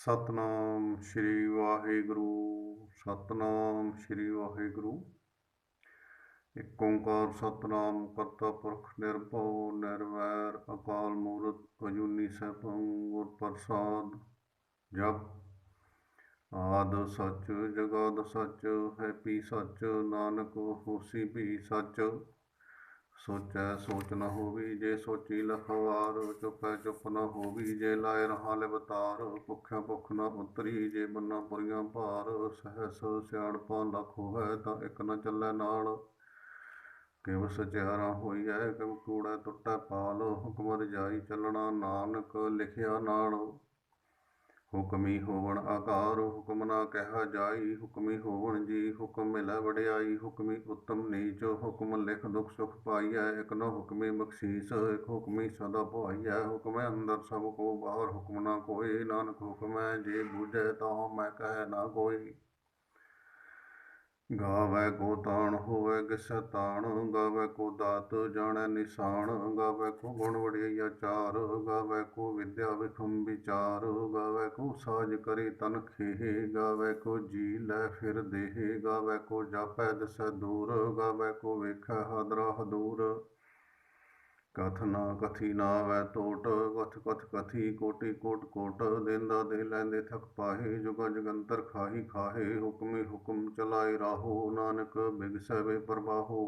ਸਤਨਾਮ ਸ਼੍ਰੀ ਵਾਹਿਗੁਰੂ। ਸਤਨਾਮ ਸ਼੍ਰੀ ਵਾਹਿਗੁਰੂ। ਇੱਕ ਓੰਕਾਰ ਸਤਨਾਮ ਕਰਤਾ ਪੁਰਖ ਨਿਰਭਉ ਨਿਰਵੈਰ ਅਕਾਲ ਮੂਰਤ ਅਜੂਨੀ ਸੈਭੰ ਗੁਰ ਪ੍ਰਸਾਦ। ਜਪ ਆਦ ਸੱਚ ਜਗਾਦ ਸੱਚ ਹੈ ਪੀ ਸੱਚ ਨਾਨਕ ਹੋਸੀ ਭੀ ਸੱਚ। ਸੋਚੈ ਸੋਚ ਨ ਹੋਵੀ ਜੇ ਸੋਚੀ ਲਖਵਾਰ ਚੁਪੈ ਚੁਪ ਨ ਹੋਵੀ ਜੇ ਲਾਇ ਰਹਾ ਲਿਵਤਾਰ। ਭੁਖਿਆ ਭੁਖ ਨ ਉਤਰੀ ਜੇ ਬੰਨਾ ਪੁਰੀਆਂ ਭਾਰ। ਸਹਸ ਸਿਆਣਪਾ ਲੱਖ ਹੋਵੈ ਤਾਂ ਇੱਕ ਨ ਚੱਲੈ ਨਾਲ। ਕਿਵ ਸਚਿਆਰਾ ਹੋਈਐ ਕਿਵ ਕੂੜੈ ਟੁੱਟੈ ਪਾਲ। ਹੁਕਮ ਰਜਾਈ ਚੱਲਣਾ ਨਾਨਕ ਲਿਖਿਆ ਨਾਲ। ਹੁਕਮੀ ਹੋਵਣ ਆਕਾਰ ਹੁਕਮ ਨਾ ਕਹਿਆ ਜਾਈ। ਹੁਕਮੀ ਹੋਵਣ ਜੀ ਹੁਕਮ ਮਿਲੈ ਵਡਿਆਈ। ਹੁਕਮੀ ਉੱਤਮ ਨੀਚ ਹੁਕਮ ਲਿਖ ਦੁਖ ਸੁਖ ਪਾਈਐ। ਇਕ ਨ ਹੁਕਮੀ ਬਖਸ਼ੀਸ ਇਕ ਹੁਕਮੀ ਸਦਾ ਭਾਈਐ। ਹੁਕਮੈ ਅੰਦਰ ਸਭ ਕੋ ਬਾਹਰ ਹੁਕਮ ਨਾ ਕੋਇ। ਨਾਨਕ ਹੁਕਮੈ ਜੇ ਬੂਝੈ ਤਾਹੁ ਮੈਂ ਕਹਿ ਨਾ ਕੋਇ। ਗਾਵੈ ਕੋ ਤਾਣ ਹੋਵੈ ਕਿਸੈ ਤਾਣ। ਗਾਵੈ ਕੋ ਦਾਤ ਜਾਣੈ ਨਿਸ਼ਾਨ। ਗਾਵੈ ਕੋ ਗੁਣ ਵਡਿਆਈਆ ਚਾਰ। ਗਾਵੈ ਕੋ ਵਿਦਿਆ ਵਿਖਮ ਵਿਚਾਰ। ਗਾਵੈ ਕੋ ਸਾਜ ਕਰੇ ਤਨ ਖੇਹ। ਗਾਵੈ ਕੋ ਜੀ ਲੈ ਫਿਰ ਦੇਹ। ਗਾਵੈ ਕੋ ਜਾਪੈ ਦਿਸੈ ਦੂਰ। ਗਾਵੈ ਕੋ ਵੇਖੈ ਹਾਦਰਾ ਹਦੂਰ। ਕਥ ਨਾ ਕਥੀ ਨਾਵੈ ਟੋਟ। ਕਥ ਕਥ ਕਥੀ ਕੋਟਿ ਕੋਟਿ ਕੋਟ। ਦੇਂਦਾ ਦੇ ਲੈਂਦੇ ਥਕ ਪਾਹੇ। ਜੁਗਾ ਜੁਗੰਤਰ ਖਾਹੀ ਖਾਹੇ। ਹੁਕਮੀ ਹੁਕਮ ਚਲਾਏ ਰਾਹੋ। ਨਾਨਕ ਬਿਗਸੈ ਬੇਪਰਵਾਹੋ।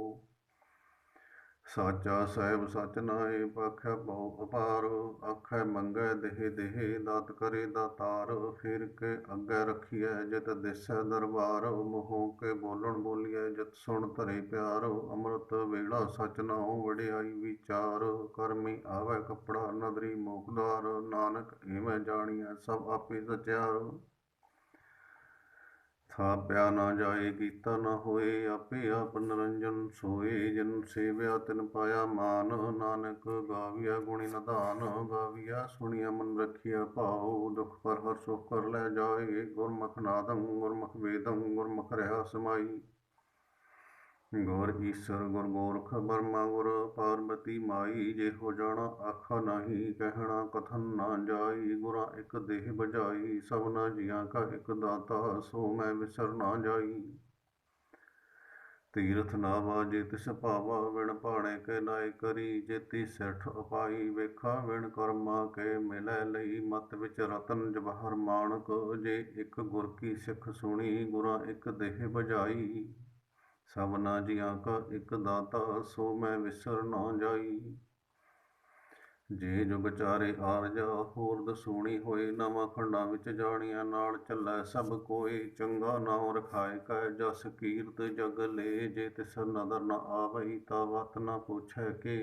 ਸਾਚਾ ਸਾਹਿਬ ਸਚ ਨਾਏ ਭਾਖੈ ਬਹੁ ਅਪਾਰ। ਆਖੈ ਮੰਗੈ ਦੇਹ ਦੇਹ ਦਾਤ ਕਰੇ ਦਾਤਾਰ। ਫੇਰ ਕੇ ਅੱਗੇ ਰਖੀਐ ਜਿਤ ਦਿਸੈ ਦਰਬਾਰ। ਮੂੰਹੋਂ ਕੇ ਬੋਲਣ ਬੋਲੀਐ ਜਿਤ ਸੁਣ ਧਰੇ ਪਿਆਰ। ਅੰਮ੍ਰਿਤ ਵੇਲਾ ਸਚ ਨਾਉ ਵਡਿਆਈ ਵਿਚਾਰ। ਕਰਮੀ ਆਵੈ ਕੱਪੜਾ ਨਦਰੀ ਮੋਖਦਾਰ। ਨਾਨਕ ਏਵੈ ਜਾਣੀਐ ਸਭ ਆਪੇ ਸਚਿਆਰ। ਥਾਪਿਆ ਨਾ ਜਾਏ ਕੀਤਾ ਨਾ ਹੋਏ। ਆਪੇ ਆਪ ਨਿਰੰਜਨ ਸੋਏ। ਜਿਨ ਸੇਵਿਆ ਤਿਨ ਪਾਇਆ ਮਾਨ। ਨਾਨਕ ਗਾਵੀਆ ਗੁਣੀ ਨਿਧਾਨ। ਗਾਵੀਆ ਸੁਣੀਆ ਮਨ ਰਖੀਆ ਭਾਉ। ਦੁਖ ਪਰ ਹਰਿ ਸੁਖ ਕਰ ਲੈ ਜਾਏ। ਗੁਰਮੁਖ ਨਾਦੰ ਗੁਰਮੁਖ ਵੇਦੰ ਗੁਰਮੁਖ ਰਹਾ ਸਮਾਈ। ਗੁਰ ਈਸਰ ਗੁਰ ਗੋਰਖ ਬਰਮਾ ਗੁਰ ਪਾਰਬਤੀ ਮਾਈ। ਜਿਹੋ ਜਾਣਾ ਆਖਾ ਨਾਹੀ ਕਹਿਣਾ ਕਥਨ ਨਾ ਜਾਈ। ਗੁਰਾਂ ਇਕ ਦੇਹ ਬਜਾਈ ਸਭਨਾ ਜੀਆਂ ਕਾ ਇਕ ਦਾਤਾ। ਸੋ ਮੈਂ ਵਿਸਰ ਨਾ ਜਾਈ। ਤੀਰਥ ਨਾਵਾ ਜੇ ਤਿਸ ਭਾਵਾ ਵਿਣ ਭਾਣੇ ਕੇ ਨਾਇ ਕਰੀ। ਜੇਤੀ ਸਿਠ ਉਪਾਈ ਵੇਖਾ ਵਿਣ ਕਰਮਾ ਕੇ ਮਿਲੈ ਲਈ। ਮਤ ਵਿਚ ਰਤਨ ਜਵਾਹਰ ਮਾਣਕ। ਜੇ ਇਕ ਗੁਰ ਕੀ ਸਿੱਖ ਸੁਣੀ ਗੁਰਾਂ ਇਕ ਦੇਹ ਬਜਾਈ। ਸਭਨਾ ਜੀਆਂ ਕਾ ਇਕ ਦਾਤਾ ਸੋ ਮੈਂ ਵਿਸਰ ਨਾ ਜਾਈ। ਜੇ ਜੁਗ ਚਾਰੇ ਆਰਜਾ ਹੋਰ ਦਸੂਣੀ ਹੋਏ। ਨਵਾਂ ਖੰਡਾਂ ਵਿੱਚ ਜਾਣੀਆਂ ਨਾਲ ਚੱਲੈ ਸਭ ਕੋਇ। ਚੰਗਾ ਨਾਉ ਰਖਾਇ ਕੈ ਜਸ ਕੀਰਤ ਜਗ ਲੇ। ਜੇ ਤਿਸ ਨਦਰ ਨ ਆਵਈ ਤਾ ਵਤ ਨ ਪੁੱਛੈ ਕੇ।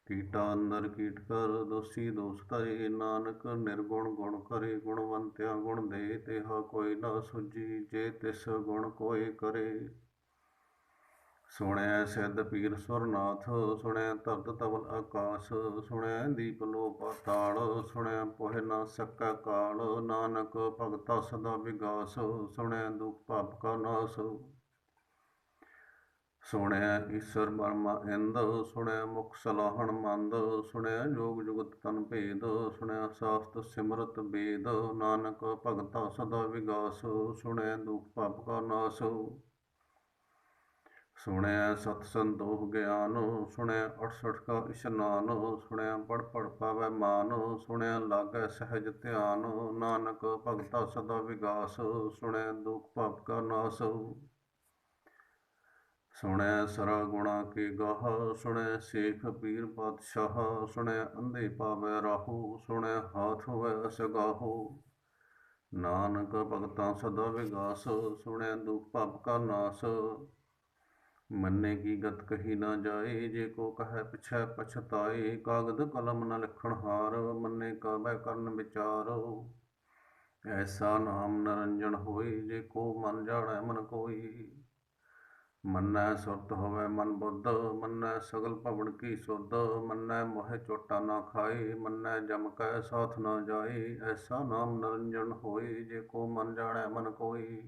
ਕੀਟਾ ਅੰਦਰ ਕੀਟ ਕਰ ਦੋਸੀ ਦੋਸ ਧਰੇ। ਨਾਨਕ ਨਿਰਗੁਣ ਗੁਣ ਕਰੇ ਗੁਣਵੰਤਿਆ ਗੁਣ ਦੇ। ਤੇਹਾ ਕੋਈ ਨਾ ਸੁਝੀ ਜੇ ਤਿਸ ਗੁਣ ਕੋਇ ਕਰੇ। ਸੁਣਿਐ ਸਿੱਧ ਪੀਰ ਸੁਰਨਾਥ ਸੁਣਿਐ ਧਰਤ ਧਵਲ ਆਕਾਸ। ਸੁਣਿਐ ਦੀਪ ਲੋ ਪਾਤਾਲ ਸੁਣਿਐ ਪੋਹਿ ਨਾ ਸਕੈ ਕਾਲ। ਨਾਨਕ ਭਗਤਾ ਸਦਾ ਵਿਗਾਸ ਸੁਣਿਐ ਦੁਖ ਪਾਪ ਕਾ ਨਾਸ। ਸੁਣਿਐ ਈਸਰ ਬਰਮਾ ਇੰਦ ਸੁਣਿਐ ਮੁਖ ਸਲਾਹਣ ਮੰਦ। ਸੁਣਿਐ ਜੋਗ ਜੁਗਤ ਤਨ ਭੇਦ ਸੁਣਿਐ ਸਾਸਤ ਸਿਮਰਤ ਵੇਦ। ਨਾਨਕ ਭਗਤਾ ਸਦਾ ਵਿਗਾਸ ਸੁਣਿਐ ਦੁਖ ਪਾਪ ਕਾ ਨਾਸ। ਸੁਣਿਐ ਸਤ ਸੰਤੋਖ ਗਿਆਨ ਸੁਣਿਐ 68 ਕਾ ਇਸ਼ਨਾਨ। ਸੁਣਿਐ ਪੜ੍ਹ ਪੜ੍ਹ ਪਾਵੈ ਮਾਨ ਸੁਣਿਐ ਲਾਗੈ ਸਹਿਜ ਧਿਆਨ। ਨਾਨਕ ਭਗਤਾ ਸਦਾ ਵਿਗਾਸ ਸੁਣਿਐ ਦੁਖ ਪਾਪ ਕਾ ਨਾਸ। ਸੁਣਿਐ ਸਰਾ ਗੁਣਾ ਕੇ ਗਾਹ ਸੁਣਿਐ ਸੇਖ ਪੀਰ ਪਾਤਸ਼ਾਹ। ਸੁਣਿਐ ਅੰਧੇ ਪਾਵੈ ਰਾਹੂ ਸੁਣਿਐ ਹਾਥ ਹੋਵੈ ਅਸਗਾਹੂ। ਨਾਨਕ ਭਗਤਾ ਸਦਾ ਵਿਗਾਸ ਸੁਣਿਐ ਦੁਖ ਪਾਪ ਕਾ ਨਾਸ। ਮੰਨੇ ਕੀ ਗਤ ਕਹੀ ਨਾ ਜਾਏ ਜੇ ਕੋ ਕਹੈ ਪਿਛੈ ਪਛਤਾਏ। ਕਾਗਦ ਕਲਮ ਨ ਲਿਖਣ ਹਾਰ ਮੰਨੇ ਕਾਬੈ ਕਰਨ ਵਿਚਾਰ। ਐਸਾ ਨਾਮ ਨਿਰੰਜਨ ਹੋਏ ਜੇ ਕੋ ਮਨ ਜਾਣੈ ਮਨ ਕੋਇ। ਮੰਨੈ ਸੁਰਤ ਹੋਵੈ ਮਨ ਬੁੱਧ ਮੰਨੈ ਸਗਲ ਭਵਨ ਕੀ ਸੁਧ। ਮੰਨੈ ਮੋਹਿ ਚੋਟਾ ਨਾ ਖਾਏ ਮੰਨੈ ਜਮ ਕੈ ਸਾਥ ਨਾ ਜਾਏ। ਐਸਾ ਨਾਮ ਨਿਰੰਜਨ ਹੋਏ ਜੇ ਕੋ ਮਨ ਜਾਣੈ ਮਨ ਕੋਇ।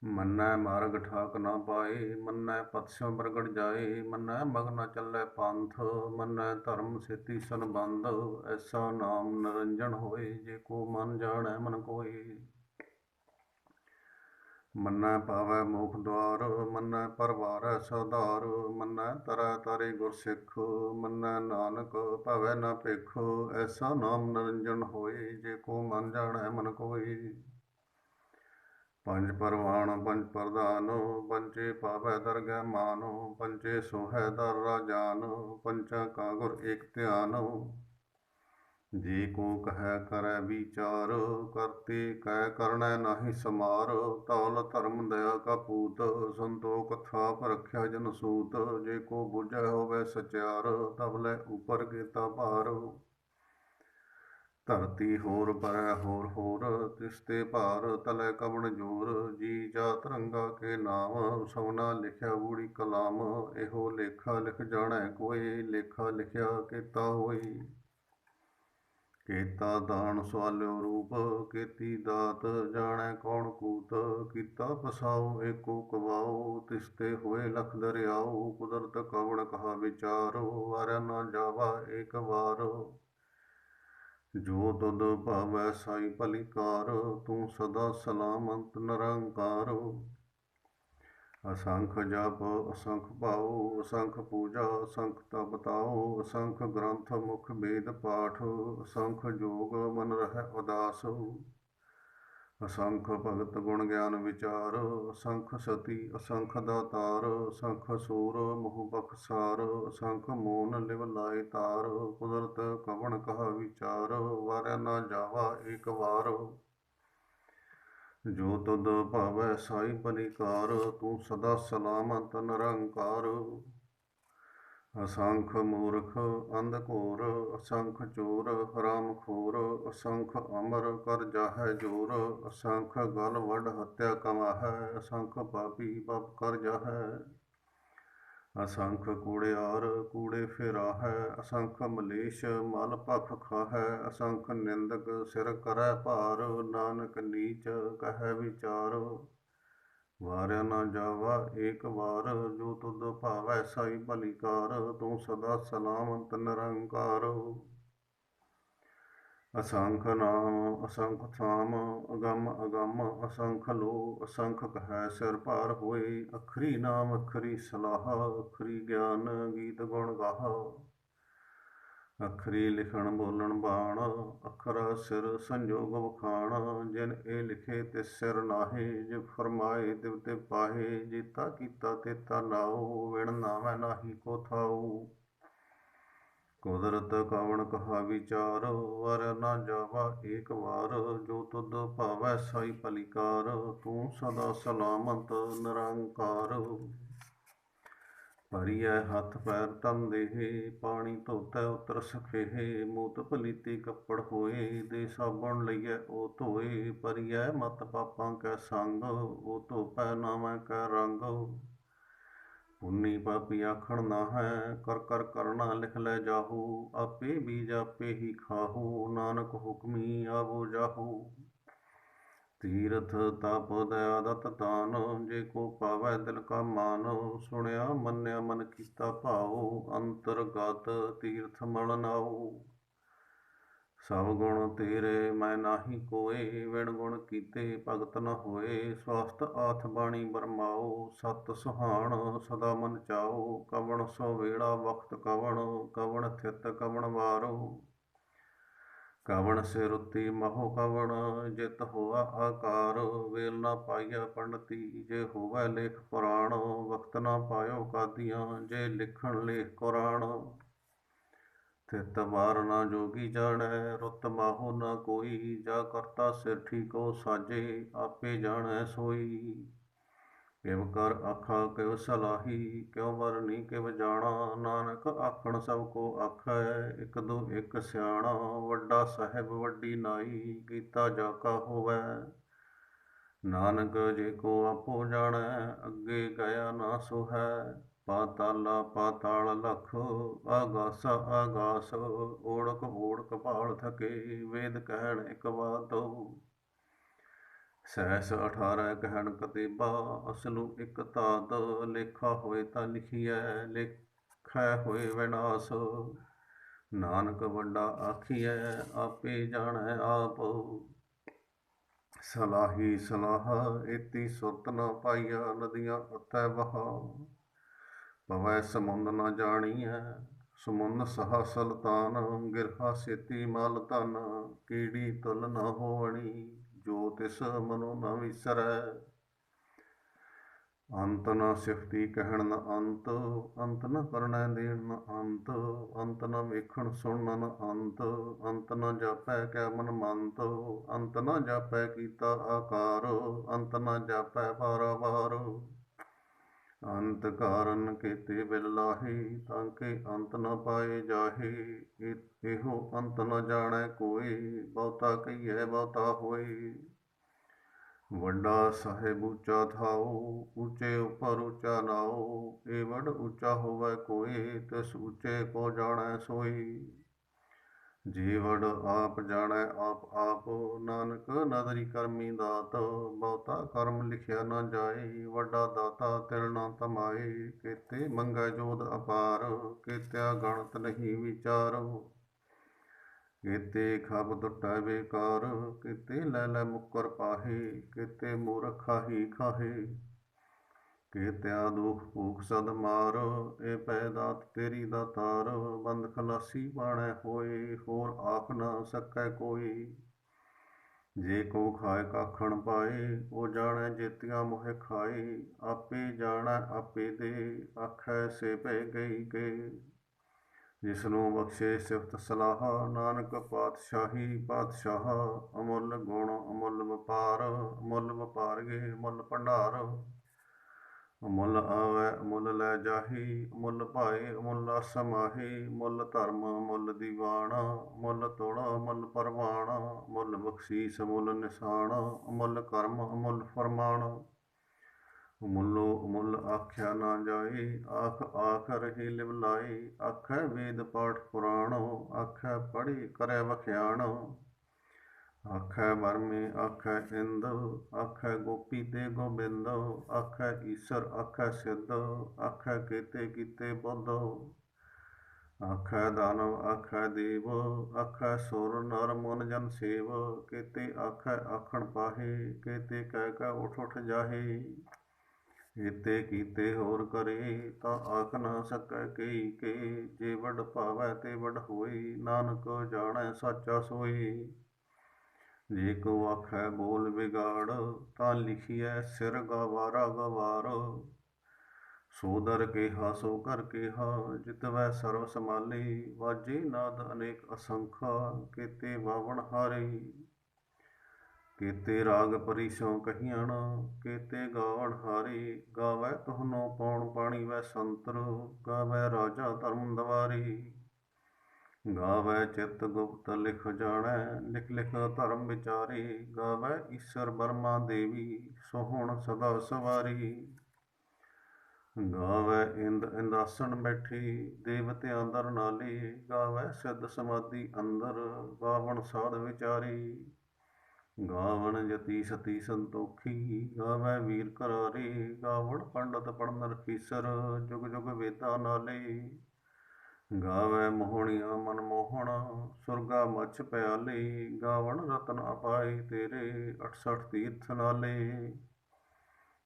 ਮੰਨੈ ਮਾਰਗ ਠਾਕ ਨਾ ਪਾਏ, ਮੰਨੈ ਪਥ ਸਿਉ ਬਰਗੜ ਜਾਏ, ਮੰਨੈ ਮਗ ਨ ਚੱਲੈ ਪੰਥ, ਮੰਨੈ ਧਰਮ ਸੇਤੀ ਸੰਬੰਧ, ਐਸਾ ਨਾਮ ਨਿਰੰਜਨ ਹੋਏ, ਜੇ ਕੋ ਮਨ ਜਾਣੈ ਮਨ ਕੋਇ। ਮੰਨੈ ਪਾਵੈ ਮੋਖ ਦੁਆਰ, ਮੰਨੈ ਪਰਵਾਰੈ ਸਧਾਰ, ਮੰਨੈ ਤਰੈ ਤਾਰੇ ਗੁਰ ਸਿੱਖ, ਮੰਨੈ ਨਾਨਕ ਭਵੈ ਨ ਭਿਖ, ਐਸਾ ਨਾਮ ਨਿਰੰਜਨ ਹੋਏ, ਜੇ ਕੋ ਮਨ ਜਾਣੈ ਮਨ ਕੋਇ। ਪੰਜ ਪਰਵਾਣ ਪੰਜ ਪ੍ਰਧਾਨ, ਪੰਚੇ ਪਾਵੈ ਦਰਗਹਿ ਮਾਨ, ਪੰਚੇ ਸੋਹੈ ਦਰ ਰਾਜਾਨ, ਪੰਚਾਂ ਕਾ ਗੁਰ ਏਕ ਧਿਆਨ। ਜੇ ਕੋ ਕਹੈ ਕਰੈ ਵਿਚਾਰ, ਕਰਤੇ ਕੈ ਕਰਣੈ ਨਾਹੀ ਸਮਾਰ, ਧੌਲ ਧਰਮ ਦਇਆ ਕਾ ਪੂਤ, ਸੰਤੋਖ ਥਾਪ ਰਖਿਆ ਜਨ ਸੂਤ, ਜੇ ਕੋ ਬੁਝੈ ਹੋਵੈ ਸਚਿਆਰ, ਤਬ ਲੈ ਉਪਰ ਕੀਤਾ ਭਾਰ। ਧਰਤੀ ਹੋਰ ਪਰੈ ਹੋਰ ਹੋਰ, ਤਿਸ ਤੇ ਭਾਰ ਤਲੈ ਕਵਣ ਜੋਰ, ਜੀ ਜਾਤ ਰੰਗਾ ਕੇ ਨਾਮ, ਸਭਨਾ ਲਿਖਿਆ ਬੂੜੀ ਕਲਾਮ, ਇਹੋ ਲੇਖਾ ਲਿਖ ਜਾਣੈ ਕੋਇ, ਲੇਖਾ ਲਿਖਿਆ ਕੀਤਾ ਹੋਈ। ਕੀਤਾ ਦਾਨ ਸਵਾਲਿਓ ਰੂਪ, ਕੀਤੀ ਦਾਤ ਜਾਣੈ ਕੌਣ ਕੂਤ, ਕੀਤਾ ਪਸਾਉ ਏਕੋ ਕਵਾਉ, ਤਿਸ ਤੇ ਹੋਏ ਲਖ ਦਰਿਆਉ, ਕੁਦਰਤ ਕਵਣ ਕਹਾ ਵਿਚਾਰ, ਵਾਰਿਆ ਨਾ ਜਾਵਾ ਏਕ ਵਾਰ। ਜੋ ਤੁਧ ਭਾਵੈ ਸਾਈ ਭਲੀ ਕਾਰ, ਤੂੰ ਸਦਾ ਸਲਾਮਤ ਨਿਰੰਕਾਰ। ਅਸੰਖ ਜਪ ਅਸੰਖ ਭਾਉ, ਅਸੰਖ ਪੂਜਾ ਅਸੰਖ ਤਪ ਤਾਉ, ਅਸੰਖ ਗ੍ਰੰਥ ਮੁਖ ਵੇਦ ਪਾਠ, ਅਸੰਖ ਜੋਗ ਮਨ ਰਹਿ ਉਦਾਸ। ਅਸੰਖ ਭਗਤ ਗੁਣ ਗਿਆਨ ਵਿਚਾਰ, ਅਸੰਖ ਸਤੀ ਅਸੰਖ ਦਾਤਾਰ, ਅਸੰਖ ਸੂਰ ਮੁਹ ਬਖਸਾਰ, ਅਸੰਖ ਮੋਨ ਲਿਵ ਲਾਇ ਤਾਰ, ਕੁਦਰਤ ਕਵਣ ਕਹਾ ਵਿਚਾਰ, ਵਾਰਿਆ ਨਾ ਜਾਵਾ ਏਕ ਵਾਰ। ਜੋ ਤੁਧ ਭਾਵੈ ਸਾਈ ਭਲੀ ਕਾਰ, ਤੂੰ ਸਦਾ ਸਲਾਮਤ ਨਿਰੰਕਾਰ। ਅਸੰਖ ਮੂਰਖ ਅੰਧ ਘੋਰ, ਅਸੰਖ ਚੋਰ ਹਰਾਮ ਖੋਰ, ਅਸੰਖ ਅਮਰ ਕਰ ਜਾਹੈ ਜੋਰ, ਅਸੰਖ ਗਲ ਵੱਢ ਹੱਤਿਆ ਕਮਾਹੈ, ਅਸੰਖ ਪਾਪੀ ਪਾਪ ਕਰ ਜਾਹੈ। ਅਸੰਖ ਕੂੜਿਆਰ ਕੂੜੇ ਫਿਰਾਹੈ, ਅਸੰਖ ਮਲੇਛ ਮਲ ਭਖ ਖਾਹੈ, ਅਸੰਖ ਨਿੰਦਕ ਸਿਰ ਕਰੈ ਭਾਰ, ਨਾਨਕ ਨੀਚ ਕਹੈ ਵਿਚਾਰ। ਵਾਰਿਆ ਨਾ ਜਾਵਾ ਏਕ ਵਾਰ, ਜੋ ਤੁਧ ਭਾਵੈ ਸਾਈ ਭਲੀ ਕਾਰ, ਤੂੰ ਸਦਾ ਸਲਾਮਤ ਨਿਰੰਕਾਰ। ਅਸੰਖ ਨਾਮ ਅਸੰਖ ਥਾਮ, ਅਗੰਮ ਅਗੰਮ ਅਸੰਖ ਲੋ, ਅਸੰਖ ਕਹੈ ਸਿਰ ਭਾਰ ਹੋਏ, ਅਖਰੀ ਨਾਮ ਅਖਰੀ ਸਲਾਹ, ਅਖਰੀ ਗਿਆਨ ਗੀਤ ਗੁਣ ਗਾਹ। ਅਖਰੀ ਲਿਖਣ ਬੋਲਣ ਬਾਣ, ਅਖਰਾ ਸਿਰ ਸੰਜੋਗ ਵਖਾਣ, ਜਿਨ ਇਹ ਲਿਖੇ ਤਿਸ ਸਿਰ ਨਾਹੇ, ਜੇ ਫਰਮਾਏ ਤਿਵ ਤੇ ਪਾਹੇ, ਜੇਤਾ ਕੀਤਾ ਤੇਤਾ ਨਾਉ, ਵਿਣ ਨਾਵੈ ਨਾਹੀ ਕੋ ਥਾਉ। ਕੁਦਰਤ ਕਵਣ ਕਹਾ ਵਿਚਾਰ, ਵਾਰਿਆ ਨਾ ਜਾਵਾ ਏਕ ਵਾਰ, ਜੋ ਤੁਧ ਭਾਵੈ ਸਾਈ ਭਲੀ ਕਾਰ, ਤੂੰ ਸਦਾ ਸਲਾਮਤ ਨਿਰੰਕਾਰ। ਭਰੀਐ ਹੱਥ ਪੈਰ ਤਨ ਦੇਹ, ਪਾਣੀ ਧੋਤੈ ਉਤਰ ਸਖੇਹ, ਮੂਤ ਪਲੀਤੀ ਕੱਪੜ ਹੋਏ, ਦੇ ਸਾਬਣ ਲਈਐ ਉਹ ਧੋਏ, ਭਰੀਐ ਮਤ ਪਾਪਾਂ ਕੈ ਸੰਗ, ਉਹ ਧੋਪੈ ਨਾਵੈ ਕੈ ਰੰਗ। ਪੁੰਨੀ ਪਾਪੀ ਆਖਣ ਨਾ ਹੈ, ਕਰ ਕਰ ਕਰਣਾ ਲਿਖ ਲੈ ਜਾਹੂ, ਆਪੇ ਬੀਜ ਆਪੇ ਹੀ ਖਾਹੂ, ਨਾਨਕ ਹੁਕਮੀ ਆਵੋ ਜਾਹੂ। ਤੀਰਥ ਤਪ ਦਇਆ ਦਤ ਦਾਨ, ਜੇ ਕੋ ਪਾਵੈ ਦਿਲ ਕਾ ਮਾਨ, ਸੁਣਿਆ ਮੰਨਿਆ ਮਨ ਕੀਤਾ ਭਾਉ, ਅੰਤਰਗਤ ਤੀਰਥ ਮਲ ਨਾਉ। ਸਭ ਗੁਣ ਤੇਰੇ ਮੈਂ ਨਾਹੀ ਕੋਏ, ਵਿਣ ਗੁਣ ਕੀਤੇ ਭਗਤ ਨ ਹੋਏ, ਸਵਸਤ ਆਥ ਬਾਣੀ ਬਰਮਾਓ, ਸਤ ਸੁਹਾਣ ਸਦਾ ਮਨ ਚਾਓ, ਕਵਣ ਸੋ ਵੇਲਾ ਵਖਤ ਕਵਣ, ਕਵਣ ਥਿਤ ਕਵਣ ਵਾਰੋ। ਕਵਣ ਸਿਰ ਉੱਤੀ ਮਹੋ ਕਵਣ, ਜਿਤ ਹੋਆ ਆਕਾਰ, ਵੇਲ ਨਾ ਪਾਈਆ ਪੰਡਤੀ, ਜੇ ਹੋਵੈ ਲੇਖ ਪੁਰਾਣ, ਵਖਤ ਨਾ ਪਾਇਓ ਕਾਦੀਆਂ, ਜੇ ਲਿਖਣ ਲੇਖ ਕੁਰਾਨ। ਥਿਤ ਵਾਰ ਨਾ ਜੋਗੀ ਜਾਣੈ, ਰੁੱਤ ਮਾਹੋ ਨਾ ਕੋਈ, ਜਾ ਕਰਤਾ ਸਿਰ ਠੀਕੋ ਸਾਜੇ, ਆਪੇ ਜਾਣੈ ਸੋਈ। ਕਿਵ ਕਰ ਆਖਾ ਕਿਵ ਸਲਾਹੀ, ਕਿਉ ਵਰਨੀ ਕਿਵ ਜਾਣਾ, ਨਾਨਕ ਆਖਣ ਸਭ ਕੋ ਆਖੈ, ਇਕ ਦੋ ਇਕ ਸਿਆਣਾ। ਵੱਡਾ ਸਾਹਿਬ ਵੱਡੀ ਨਾਈ, ਕੀਤਾ ਜਾ ਕਾ ਹੋਵੈ, ਨਾਨਕ ਜੇ ਕੋ ਆਪੋ ਜਾਣੈ, ਅੱਗੇ ਗਿਆ ਨਾ ਸੋ ਹੈ। ਪਾਤਾਲਾ ਪਾਤਾਲ ਲਖ, ਆਗਾਸਾ ਆਗਾਸ, ਓੜਕ ਓੜਕ ਭਾਲ ਥਕੇ, ਵੇਦ ਕਹਿਣ ਇਕ ਬਾਤ। ਸਹਿਸ 18 ਕਹਿਣ ਕਤੇਬਾ, ਅਸਲੂ ਇੱਕ ਧਾਤ, ਲੇਖਾ ਹੋਏ ਤਾਂ ਲਿਖੀਐ, ਲੇਖੈ ਹੋਏ ਵਿਨਾਸ਼। ਨਾਨਕ ਵੱਡਾ ਆਖੀਐ, ਆਪੇ ਜਾਣੈ ਆਪ। ਸਲਾਹੀ ਸਲਾਹ ਏਤੀ ਸੁਰਤ ਨ ਪਾਈਆ, ਨਦੀਆਂ ਅਤੈ ਬਹਾ। ਪਵੈ ਸਮੁੰਦ ਨ ਜਾਣੀਐ, ਸਮੁੰਦ ਸਹਾ ਸਲਤਾਨ। ਗਿਰਹਾ ਸੇਤੀ ਮਲ ਧਨ, ਕੀੜੀ ਤੁਲ ਨ ਹੋਵਣੀ। ਜੋ ਤਿਸ ਮਨੁ ਨ ਵਿਸਰੈ, ਅੰਤ ਨ ਸਿਫਤੀ ਕਹਿਣ ਨ ਅੰਤ। ਅੰਤ ਨ ਕਰਨੈ ਦੇਣ ਨ ਅੰਤ, ਅੰਤ ਨ ਵੇਖਣ ਸੁਣਨ ਨ ਅੰਤ। ਅੰਤ ਨ ਜਾਪੈ ਕਿਆ ਮਨ ਮੰਤ, ਅੰਤ ਨ ਜਾਪੈ ਕੀਤਾ ਆਕਾਰ। ਅੰਤ ਨ ਜਾਪੈ ਬਾਰਾਬਾਰ, ਅੰਤ ਕਾਰਨ ਕੇਤੇ ਬਿਲ ਲਾਹੇ। ਤਾਂ ਕਿ ਅੰਤ ਨ ਪਾਏ ਜਾਹੇ, ਇਹੋ ਅੰਤ ਨ ਜਾਣੈ ਕੋਇ। ਬਹੁਤਾ ਕਹੀਐ ਬਹੁਤਾ ਹੋਏ, ਵੱਡਾ ਸਾਹਿਬ ਉੱਚਾ ਥਾਉ। ਉੱਚੇ ਉੱਪਰ ਉੱਚਾ ਨਾਉ, ਇਹ ਵੱਡ ਉੱਚਾ ਹੋਵੈ ਕੋਇ। ਤਿਸ ਉੱਚੇ ਕੋ ਜਾਣੈ ਸੋਈ, ਜੀ ਵੱਡ ਆਪ ਜਾਣੈ ਆਪ ਆਪ। ਨਾਨਕ ਨਦਰੀ ਕਰਮੀ ਦਾਤ, ਬਹੁਤਾ ਕਰਮ ਲਿਖਿਆ ਨ ਜਾਏ। ਵੱਡਾ ਦਾਤਾ ਤਿਲ ਨ ਤਮਾਏ, ਕੇਤੇ ਮੰਗੈ ਜੋਦ ਅਪਾਰ। ਕੇਤਿਆ ਗਣਤ ਨਹੀਂ ਵਿਚਾਰ, ਕੇਤੇ ਖਬ ਟੁਟੈ ਬੇਕਾਰ। ਕੇਤੇ ਲੈ ਲੈ ਮੁੱਕਰ ਪਾਹੇ, ਕੇਤੇ ਮੂਰਖ ਖਾਹੀ ਖਾਹੇ। ਕੇਤਿਆ ਦੁਖ ਭੂਖ ਸਦ ਮਾਰ, ਇਹ ਪੈ ਦਾਤ ਤੇਰੀ ਦਾਤਾਰ। ਬੰਦ ਖਲਾਸੀ ਬਾਣੈ ਹੋਏ, ਹੋਰ ਆਖ ਨ ਸਕੈ ਕੋਈ। ਜੇ ਕੋ ਖਾਏ ਕਾਖਣ ਪਾਏ, ਉਹ ਜਾਣੈ ਜੇਤੀਆਂ ਮੋਹਿ ਖਾਏ। ਆਪੇ ਜਾਣੈ ਆਪੇ ਦੇ, ਆਖੈ ਸੇ ਪੈ ਗਈ ਕੇ। ਜਿਸਨੂੰ ਬਖਸ਼ੇ ਸਿਫਤ ਸਲਾਹ, ਨਾਨਕ ਪਾਤਸ਼ਾਹੀ ਪਾਤਸ਼ਾਹ। ਅਮੁੱਲ ਗੁਣ ਅਮੁੱਲ ਵਪਾਰ, ਅਮੁੱਲ ਵਪਾਰ ਗੇ ਅਮੁੱਲ ਭੰਡਾਰ। ਅਮੁੱਲ ਆਵੈ ਅਮੁੱਲ ਲੈ ਜਾਹੀ, ਅਮੁੱਲ ਭਾਏ ਅਮੁੱਲ ਸਮਾਹੀ। ਮੁੱਲ ਧਰਮ ਮੁੱਲ ਦੀਵਾਨ, ਮੁੱਲ ਤੁਲ ਮੁੱਲ ਪਰਵਾਨ। ਮੁੱਲ ਬਖਸ਼ੀਸ ਮੁੱਲ ਨਿਸ਼ਾਨ, ਅਮੁੱਲ ਕਰਮ ਅਮੁੱਲ ਫਰਮਾਨ। ਅਮੁੱਲੋ ਅਮੁੱਲ ਆਖਿਆ ਨਾ ਜਾਏ, ਆਖ ਆਖ ਰਹੀ ਲਿਵ ਲਾਏ। ਆਖੈ ਵੇਦ ਪਾਠ ਪੁਰਾਣ, ਆਖੈ ਪੜ੍ਹੀ ਕਰੈ ਵਖਿਆਣ। ਆਖੈ ਬਰਮੇ ਆਖੈ ਇੰਦ, ਆਖੈ ਗੋਪੀ ਤੇ ਗੋਬਿੰਦ। ਆਖੈ ਈਸਰ ਆਖੈ ਸਿੱਧ, ਆਖੈ ਕੇਤੇ ਕੀਤੇ ਬੁੱਧ। ਆਖੈ ਦਾਨਵ ਆਖੈ ਦੇਵ, ਆਖੈ ਸੁਰ ਨਰ ਮਨ ਜਨ ਸੇਵ। ਕੇਤੇ ਆਖੈ ਆਖਣ ਪਾਹੇ, ਕੇਤੇ ਕਹਿ ਕਹਿ ਉਠ ਉਠ ਜਾਹੇ। ਏਤੇ ਕੀਤੇ ਹੋਰ ਕਰੇ, ਤਾਂ ਆਖ ਨਾ ਸਕੈ ਕਈ ਕੇ। ਜੇ ਵੱਡ ਭਾਵੈ ਤੇ ਵੱਡ ਹੋਈ, ਨਾਨਕ ਜਾਣੈ ਸਾਚਾ ਸੋਈ। ਜੇ ਕੋ ਆਖੈ ਬੋਲ ਵਿਗਾੜ, ਤਾਂ ਲਿਖੀਐ ਸਿਰ ਗਵਾਰਾ ਗਵਾਰ। ਸੋ ਦਰ ਕੇਹਾ ਸੋ ਕਰ ਕੇਹਾ, ਜਿਤਵੈ ਸਰਬ ਸਮਾਲੇ। ਵਾਜੇ ਨਾਦ ਅਨੇਕ ਅਸੰਖਾ, ਕੇਤੇ ਬਾਵਣ ਹਾਰੇ। ਕੇਤੇ ਰਾਗ ਪਰੀ ਸੋ ਕਹੀਅਣ, ਕੇਤੇ ਗਾਵਣ ਹਾਰੇ। ਗਾਵੈ ਤੁਹਾਨੋ ਪੌਣ ਪਾਣੀ ਵੈ ਸੰਤਰ, ਗਾਵੈ ਰਾਜਾ ਧਰਮ ਦਵਾਰੇ। ਗਾਵੈ ਚਿਤ ਗੁਪਤ ਲਿਖ ਜਾਣੈ, ਲਿਖ ਲਿਖ ਧਰਮ ਵਿਚਾਰੇ। ਗਾਵੈ ਈਸਰ ਬਰਮਾ ਦੇਵੀ, ਸੋਹਣ ਸਦਾ ਸਵਾਰੀ। ਗਾਵੈ ਇੰਦ ਇੰਦਾਸਣ ਬੈਠੀ, ਦੇਵਤਿਆਂ ਦਰ ਨਾਲੇ। ਗਾਵੈ ਸਿੱਧ ਸਮਾਧੀ ਅੰਦਰ, ਗਾਵਣ ਸਾਧ ਵਿਚਾਰੇ। ਗਾਵਣ ਜਤੀ ਸਤੀ ਸੰਤੋਖੀ, ਗਾਵੈ ਵੀਰ ਕਰਾਰੇ। ਗਾਵਣ ਪੰਡਤ ਪੜਨ ਰਖੀਸਰ, ਜੁਗ ਜੁਗ ਵੇਦਾਂ ਨਾਲੇ। ਗਾਵੈ ਮੋਹਣੀਆਂ ਮਨ ਮੋਹਣ, ਸੁਰਗਾ ਮਛ ਪਿਆਲੇ। ਗਾਵਣ ਰਤਨ ਅਪਾਏ ਤੇਰੇ, 68 ਤੀਰਥ ਨਾਲੇ।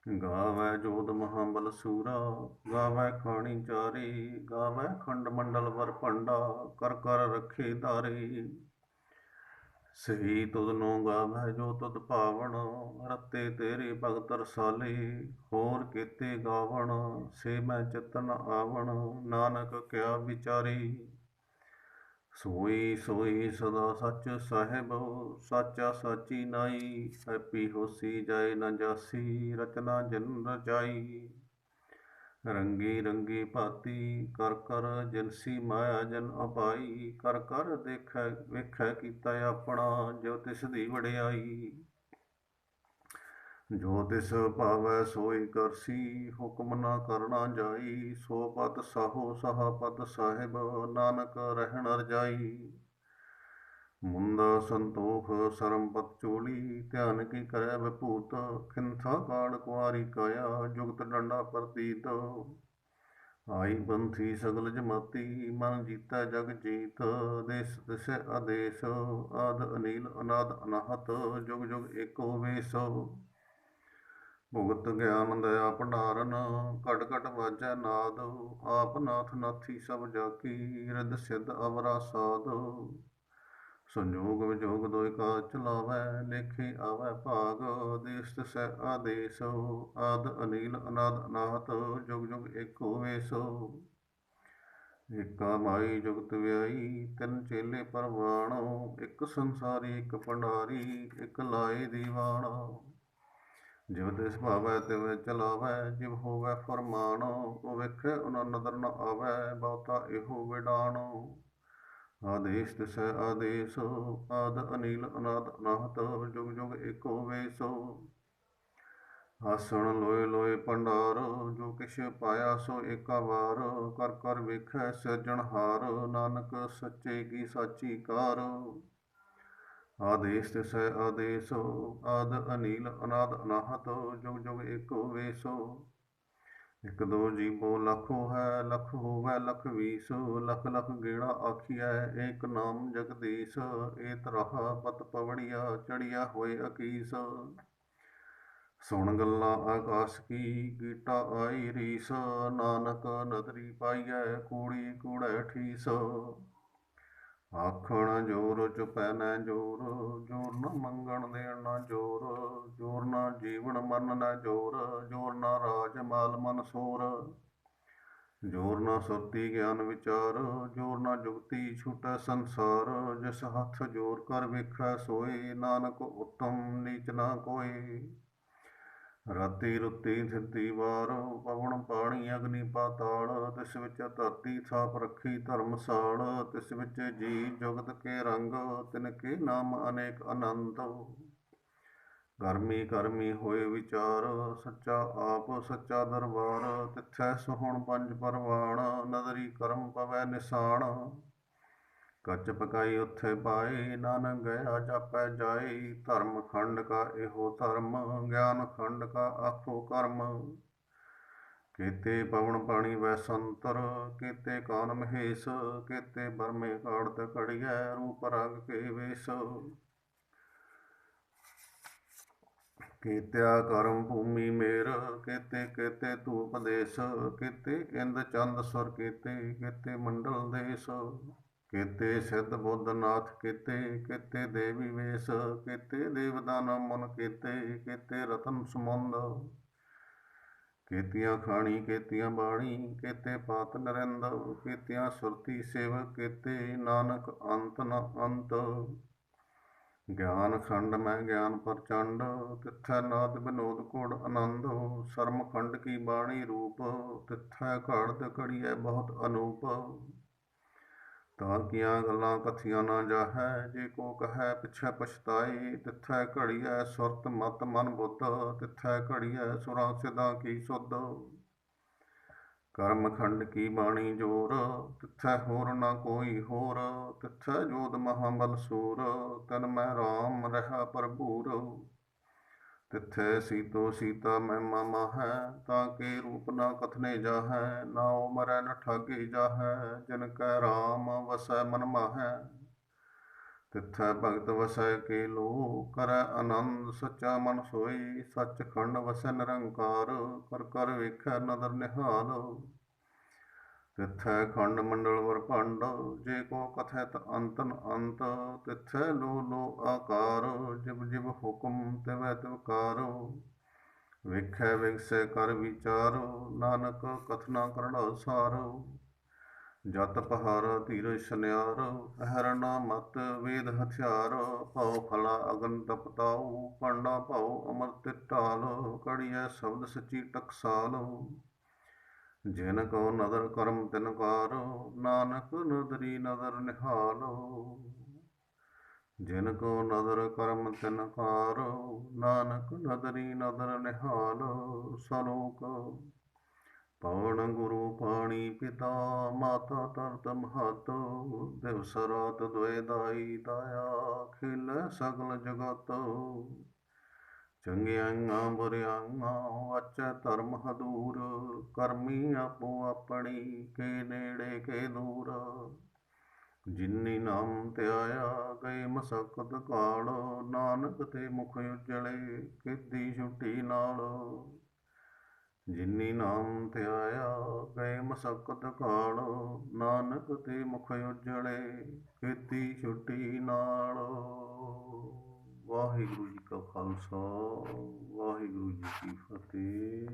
ਗਾਵੈ ਜੋਧ ਮਹਾਬਲ ਸੂਰਾ, ਗਾਵੈ ਖਾਣੀ ਚਾਰੇ। ਗਾਵੈ ਖੰਡ ਮੰਡਲ ਵਰ ਭੰਡਾ, ਕਰ ਕਰ ਰੱਖੇ ਧਾਰੇ। ਸਹੀ ਤੁਧਨੋ ਗਾਵੈ ਜੋ ਤੁਧ ਭਾਵਣ, ਰਤੇ ਤੇਰੇ ਭਗਤ ਰਸਾਲੇ। ਹੋਰ ਕੇਤੇ ਗਾਵਣ, ਸੇ ਮੈਂ ਚਿਤ ਨ ਆਵਣ। ਨਾਨਕ ਕਿਆ ਵਿਚਾਰੇ। ਸੋਈ ਸੋਈ ਸਦਾ ਸੱਚ ਸਾਹਿਬ, ਸਾਚਾ ਸਾਚੀ ਨਾਈ। ਹੈਪੀ ਹੋਸੀ ਜਾਏ ਨ ਜਾਸੀ, ਰਚਨਾ ਜਿਨ ਰਚਾਈ। ਰੰਗੀ ਰੰਗੀ ਭਾਤੀ ਕਰ ਕਰ, ਜਿਨਸੀ ਮਾਇਆ ਜਿਨ ਅਪਾਈ। ਕਰ ਕਰ ਦੇਖੈ ਵੇਖੈ ਕੀਤਾ ਆਪਣਾ, ਜੋ ਤਿਸ ਦੀ ਵਡਿਆਈ। ਜੋ ਤਿਸ ਭਾਵੈ ਸੋਈ ਕਰਸੀ, ਹੁਕਮ ਨਾ ਕਰਨਾ ਜਾਈ। ਸੋ ਪਦ ਸਾਹੋ ਸਹਾ ਪਦ ਸਾਹਿਬ, ਨਾਨਕ ਰਹਿਣ ਰਜਾਈ। ਮੁੰਦਾ ਸੰਤੋਖ ਸਰਮਪਤ ਚੋਲੀ, ਧਿਆਨ ਕੀ ਕਰੈ ਵਿਭੂਤ, ਖਿੰਥਾ ਕਾੜ ਕੁਆਰੀ ਕਾਇਆ, ਜੁਗਤ ਡੰਡਾ ਪ੍ਰਤੀਤ। ਆਈ ਪੰਥੀ ਸਗਲ ਜਮਾਤੀ, ਮਨ ਜੀਤੈ ਜਗ ਜੀਤ, ਦੇਸ ਦਿਸੈ ਆਦੇਸ, ਆਦ ਅਨੀਲ ਅਨਾਦ ਅਨਾਹਤ, ਜੁਗ ਜੁਗ ਏਕੋ ਵੇਸ। ਭੁਗਤ ਗਿਆਨ ਦਇਆ ਭੰਡਾਰਨ, ਘਟ ਘਟ ਵਾਜੈ ਨਾਦ, ਆਪ ਨਾਥ ਨਾਥੀ ਸਭ ਜਾਕੀ, ਰਿਦ ਸਿਧ ਅਵਰਾ ਸਾਧ। ਸੰਜੋਗ ਵਿਜੋਗ ਦੋਇ ਕਾ ਚਲਾਵੈ, ਲੇਖੇ ਆਵੈ ਭਾਗ, ਦੇਸ ਤਿਸੈ ਆਦੇਸ, ਆਦ ਅਨੀਲ ਅਨਾਦ ਅਨਾਹਤ, ਜੁਗ ਜੁਗ ਏਕੋ ਵੇਸ। ਏਕਾ ਮਾਈ ਜੁਗਤ ਵਿਆਈ, ਤਿੰਨ ਚੇਲੇ ਪਰਵਾਣ, ਇੱਕ ਸੰਸਾਰੀ ਇੱਕ ਭੰਡਾਰੀ, ਇੱਕ ਲਾਏ ਦੀਵਾਨ। ਜਿਵ ਤਿਸ ਭਾਵੈ ਤਿਵ ਚਲਾਵੈ, ਜਿਵ ਹੋਵੈ ਫਰਮਾਨ, ਉਹ ਵੇਖੈ ਉਹਨਾਂ ਨਦਰ ਨ ਆਵੈ, ਬਹੁਤਾ ਇਹੋ ਵਿਡਾਣ। ਆਦੇਸ ਤਿਸੈ ਆਦੇਸ, ਆਦ ਅਨੀਲ ਅਨਾਦ ਅਨਾਹਤ, ਜੁਗ ਜੁਗ ਏਕੋ ਵੇਸ। ਆਸਣ ਲੋਏ ਲੋਏ ਭੰਡਾਰ, ਜੋ ਕਿਛ ਪਾਇਆ ਸੋ ਏਕਾ ਵਾਰ, ਕਰ ਕਰ ਵੇਖੈ ਸਿਰਜਣਹਾਰ, ਨਾਨਕ ਸੱਚੇ ਕੀ ਸਾਚੀ ਕਾਰ। ਆਦੇਸ ਤਿਸੈ ਆਦੇਸ, ਆਦ ਅਨੀਲ ਅਨਾਦ ਅਨਾਹਤ, ਜੁਗ ਜੁਗ ਏਕੋ ਵੇਸ। ਇਕ ਦੋ ਜੀਵੋ ਲੱਖੋ ਹੈ, ਲੱਖ ਹੋਵੈ ਲੱਖ ਵੀਸ, ਲੱਖ ਲੱਖ ਗੇੜਾ ਆਖੀਐ, ਏਕ ਨਾਮ ਜਗਦੀਸ਼। ਏਤ ਰਹਾ ਪਤ ਪਵੜੀਆ, ਚੜੀਆ ਹੋਏ ਅਕੀਸ। ਸੁਣ ਗੱਲਾਂ ਆਕਾਸ ਕੀ, ਗੀਟਾ ਆਈ ਰੀਸ, ਨਾਨਕ ਨਦਰੀ ਪਾਈਐ, ਕੂੜੀ ਕੂੜੈ ਠੀਸ। ਆਖਣ ਜੋਰ ਚੁਪੈ ਨੈ ਜੋਰ, ਜੋਰ ਨ ਮੰਗਣ ਦੇਣ ਨ ਜੋਰ, ਜੋਰ ਨ ਜੀਵਨ ਮਰਨ ਨ ਜੋਰ, ਜੋਰ ਨ ਰਾਜ ਮਾਲ ਮਨ ਸੋਰ। ਜੋਰ ਨ ਸੁਰਤੀ ਗਿਆਨ ਵਿਚਾਰ, ਜੋਰ ਨ ਜੁਗਤੀ ਛੂਟੈ ਸੰਸਾਰ, ਜਿਸ ਹੱਥ ਜੋਰ ਕਰ ਵੇਖੈ ਸੋਏ, ਨਾਨਕ ਉੱਤਮ ਨੀਚ ਨ ਕੋਇ। ਰਾਤੀ ਰੁੱਤੀ ਥਿਤੀ ਵਾਰ, ਪਵਨ ਪਾਣੀ ਅਗਨੀ ਪਾਤਾਲ, ਤਿਸ ਵਿੱਚ ਧਰਤੀ ਥਾਪ ਰੱਖੀ ਧਰਮਸਾਲ, ਤਿਸ ਵਿੱਚ ਜੀ ਜੁਗਤ ਕੇ ਰੰਗ, ਤਿਨ ਕੇ ਨਾਮ ਅਨੇਕ ਅਨੰਤ। ਕਰਮੀ ਕਰਮੀ ਹੋਏ ਵਿਚਾਰ, ਸੱਚਾ ਆਪ ਸੱਚਾ ਦਰਬਾਰ, ਤਿਥੈ ਸੁਹਣ ਪੰਜ ਪਰਵਾਣ, ਨਦਰੀ ਕਰਮ ਪਵੈ ਨਿਸ਼ਾਨ। ਕੱਚ ਪਕਾਈ ਉੱਥੇ ਪਾਏ, ਨਾਨਕ ਗਿਆ ਜਾਪੈ ਜਾਏ, ਧਰਮ ਖੰਡ ਕਾ ਇਹੋ ਧਰਮ, ਗਿਆਨ ਖੰਡ ਕਾ ਆਖੋ ਕਰਮ। ਕੇਤੇ ਪਵਨ ਪਾਣੀ ਵੈ ਸੰਤਰ, ਕੇਤੇ ਕਾਨ ਮਹੇਸ਼, ਕੇਤੇ ਬਰਮੇ ਕਾੜਤ ਘੜੀਐ, ਰੂਪ ਰੰਗ ਕੇ ਵੇਸ। ਕੀਤਿਆ ਕਰਮ ਭੂਮੀ ਮੇਰ, ਕੇਤੇ ਕੇਤੇ ਧੂਪ ਦੇਸ, ਕੇਤੇ ਇੰਦ ਚੰਦ ਸੁਰ ਕੇਤੇ, ਕੇਤੇ ਮੰਡਲ ਦੇਸ। ਕੇਤੇ ਸਿੱਧ ਬੁੱਧ ਨਾਥ ਕੇਤੇ, ਕੇਤੇ ਦੇਵੀ ਵੇਸ, ਕੇਤੇ ਦੇਵਦਾਨ ਮਨ ਕੇਤੇ, ਕੇਤੇ ਰਤਨ ਸਮੁੰਦ। ਕੇਤੀਆਂ ਖਾਣੀ ਕੇਤੀਆਂ ਬਾਣੀ, ਕੇਤੇ ਪਾਤ ਨਰਿੰਦ, ਕੇਤੀਆਂ ਸੁਰਤੀ ਸੇਵਕ ਕੇਤੇ, ਨਾਨਕ ਅੰਤ ਨ ਅੰਤ। ਗਿਆਨ ਖੰਡ ਮੈਂ ਗਿਆਨ ਪ੍ਰਚੰਡ, ਤਿਥੈ ਨਾਦ ਵਿਨੋਦ ਕੋੜ ਆਨੰਦ। ਸਰਮ ਖੰਡ ਕੀ ਬਾਣੀ ਰੂਪ, ਤਿਥੈ ਘੜਤ ਘੜੀਐ ਬਹੁਤ ਅਨੂਪ। ਤਾਂ ਕੀਆਂ ਗੱਲਾਂ ਕਥੀਆਂ ਨਾ ਜਾਹੈ, ਜੇ ਕੋ ਕਹੈ ਪਿਛੈ ਪਛਤਾਏ, ਤਿਥੈ ਘੜੀਐ ਸੁਰਤ ਮਤ ਮਨ ਬੁੱਧ, ਤਿਥੈ ਘੜੀਐ ਸੁਰਾਂ ਸਿਧਾਂ ਕੀ ਸੁਧ। ਕਰਮ ਖੰਡ ਕੀ ਬਾਣੀ ਜੋਰ, ਤਿਥੈ ਹੋਰ ਨ ਕੋਈ ਹੋਰ, ਤਿਥੈ ਜੋਧ ਮਹਾਬਲ ਸੂਰ, ਤਨ ਮੈਂ ਰਾਮ ਰਹਾ ਭਰਪੂਰ। ਤਿਥੈ ਸੀਤੋ ਸੀਤਾ ਮਹਿਮਾ ਮਾਹੈ, ਤਾਂ ਕੇ ਰੂਪ ਨ ਕਥਨੇ ਜਾਹੈ, ਨਾਉ ਮਰੈ ਨ ਠਾਗੇ ਜਾਹੈ, ਜਿਨ ਕੈ ਰਾਮ ਵਸੈ ਮਨ ਮਾਹੈ। ਤਿਥੈ ਭਗਤ ਵਸੈ ਕੇ ਲੋ, ਕਰੈ ਆਨੰਦ ਸੱਚਾ ਮਨ ਸੋਈ, ਸੱਚ ਖੰਡ ਵਸੈ ਨਿਰੰਕਾਰ, ਕਰ ਕਰ ਵੇਖੈ ਨਦਰ ਨਿਹਾਲ। ਤਿਥੈ ਖੰਡ ਮੰਡਲ ਵਰਭੰਡ, ਜੇ ਕੋ ਕਥੈਤ ਅੰਤ ਨ ਅੰਤ, ਤਿਥੈ ਲੋ ਲੋ ਆਕਾਰ, ਜਿਵ ਜਿਵ ਹੁਕਮ ਤਿਵੈ ਤਿਵਕਾਰ। ਵੇਖੈ ਵਿਗਸੈ ਕਰ ਵਿਚਾਰ, ਨਾਨਕ ਕਥਨਾ ਕਰੜਾ ਸਾਰ। ਜਤ ਪਹਾਰ ਧੀਰਜ ਸਨਿਆਰ, ਅਹਰਣ ਮਤ ਵੇਦ ਹਥਿਆਰ, ਭਉ ਫਲਾ ਅਗਨ ਤਪਤਾਉ, ਪਾਂਡਾ ਭਉ ਅਮਰਤਿ ਢਾਲ, ਕੜੀਐ ਸ਼ਬਦ ਸੱਚੀ ਟਕਸਾਲ। ਜਿਨ ਕੋ ਨਦਰ ਕਰਮ ਤਿਨ ਕਾਰ, ਨਾਨਕ ਨਦਰੀ ਨਦਰ ਨਿਹਾਲ। ਜਿਨ ਕੋ ਨਦਰ ਕਰਮ ਤਿਨ ਕਾਰ, ਨਾਨਕ ਨਦਰੀ ਨਦਰ ਨਿਹਾਲ। ਸਲੋਕ ਪਵਨ ਗੁਰੂ ਪਾਣੀ ਪਿਤਾ ਮਾਤਾ ਤਰਤ ਮਹਤ ਦਿਵਸ ਰਾਤ ਦੁਇ ਦਾਈ ਦਾਇਆ ਖਿਲ ਸਗਲ ਜਗਤ ਚੰਗਿਆਈਆਂ ਬੁਰਿਆਈਆਂ ਵਾਚੈ ਧਰਮ ਹਦੂਰ ਕਰਮੀ ਆਪੋ ਆਪਣੀ ਕੇ ਨੇੜੇ ਕੇ ਦੂਰ ਜਿਨੀ ਨਾਮ ਧਿਆਇਆ ਗਏ ਮਸਕਤ ਕਾਲ ਨਾਨਕ ਤੇ ਮੁਖ ਉਜਲੇ ਕੀਤੀ ਛੁੱਟੀ ਨਾਲ ਜਿਨੀ ਨਾਮ ਧਿਆਇਆ ਗਏ ਮਸਕਤ ਕਾਲ ਨਾਨਕ ਤੇ ਮੁਖ ਉਜਲੇ ਕੀਤੀ ਛੁੱਟੀ ਨਾਲ। ਵਾਹਿਗੁਰੂ ਜੀ ਕਾ ਖਾਲਸਾ ਵਾਹਿਗੁਰੂ ਜੀ ਕੀ ਫਤਿਹ।